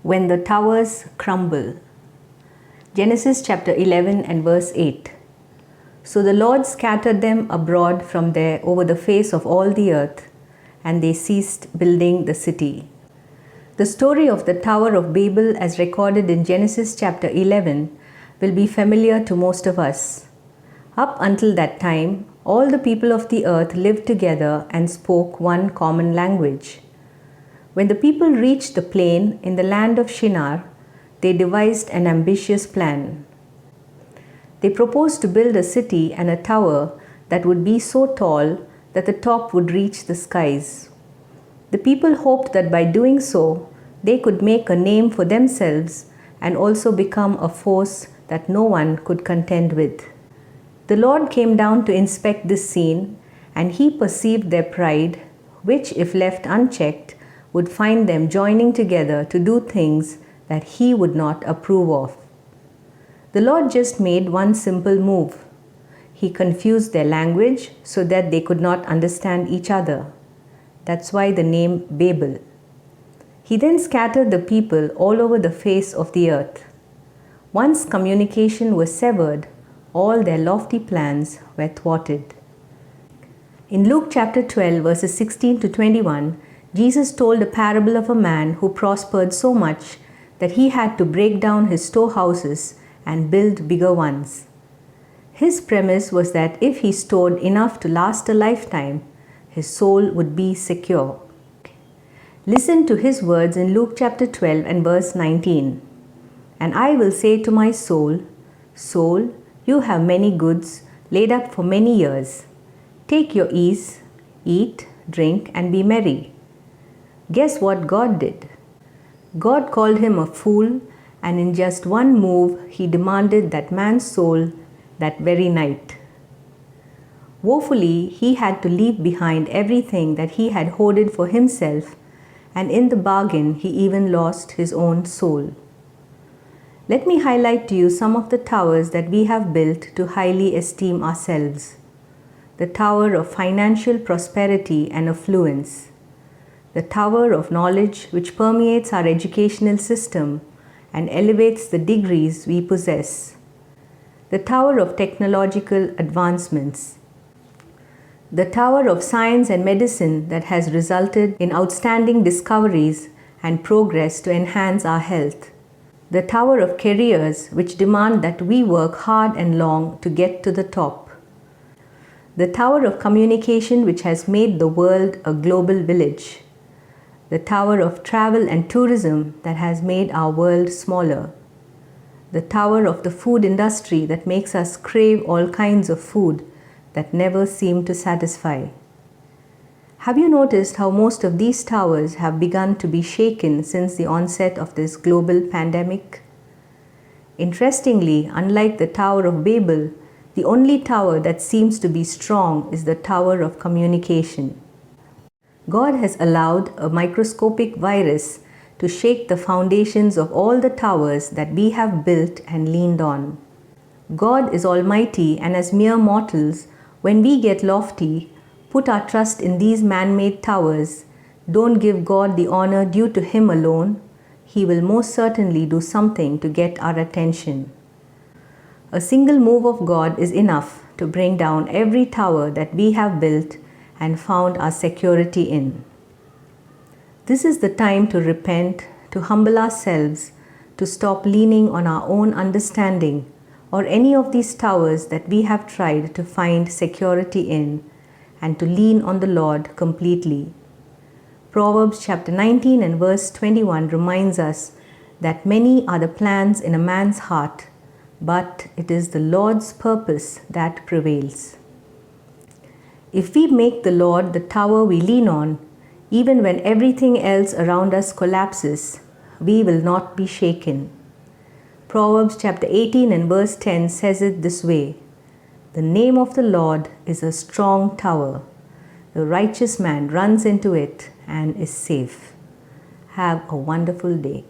When the towers crumble. Genesis chapter 11 and verse 8. So the Lord scattered them abroad from there over the face of all the earth, and they ceased building the city. The story of the Tower of Babel, as recorded in Genesis chapter 11, will be familiar to most of us. Up until that time, all the people of the earth lived together and spoke one common language. When the people reached the plain in the land of Shinar, they devised an ambitious plan. They proposed to build a city and a tower that would be so tall that the top would reach the skies. The people hoped that by doing so, they could make a name for themselves and also become a force that no one could contend with. The Lord came down to inspect this scene, and He perceived their pride, which, if left unchecked, would find them joining together to do things that He would not approve of. The Lord just made one simple move. He confused their language so that they could not understand each other. That's why the name Babel. He then scattered the people all over the face of the earth. Once communication was severed, all their lofty plans were thwarted. In Luke chapter 12, verses 16 to 21, Jesus told a parable of a man who prospered so much that he had to break down his storehouses and build bigger ones. His premise was that if he stored enough to last a lifetime, his soul would be secure. Listen to his words in Luke chapter 12 and verse 19. And I will say to my soul, Soul, you have many goods laid up for many years. Take your ease, eat, drink, and be merry. Guess what God did? God called him a fool, and in just one move, He demanded that man's soul that very night. Woefully, he had to leave behind everything that he had hoarded for himself, and in the bargain, he even lost his own soul. Let me highlight to you some of the towers that we have built to highly esteem ourselves. The tower of financial prosperity and affluence. The tower of knowledge which permeates our educational system and elevates the degrees we possess. The tower of technological advancements. The tower of science and medicine that has resulted in outstanding discoveries and progress to enhance our health. The tower of careers which demand that we work hard and long to get to the top. The tower of communication which has made the world a global village. The tower of travel and tourism that has made our world smaller. The tower of the food industry that makes us crave all kinds of food that never seem to satisfy. Have you noticed how most of these towers have begun to be shaken since the onset of this global pandemic? Interestingly, unlike the Tower of Babel, the only tower that seems to be strong is the tower of communication. God has allowed a microscopic virus to shake the foundations of all the towers that we have built and leaned on. God is almighty, and as mere mortals, when we get lofty, put our trust in these man-made towers, don't give God the honor due to Him alone, He will most certainly do something to get our attention. A single move of God is enough to bring down every tower that we have built and found our security in. This is the time to repent, to humble ourselves, to stop leaning on our own understanding or any of these towers that we have tried to find security in, and to lean on the Lord completely. Proverbs chapter 19 and verse 21 reminds us that many are the plans in a man's heart, but it is the Lord's purpose that prevails. If we make the Lord the tower we lean on, even when everything else around us collapses, we will not be shaken. Proverbs chapter 18 and verse 10 says it this way, The name of the Lord is a strong tower. The righteous man runs into it and is safe. Have a wonderful day.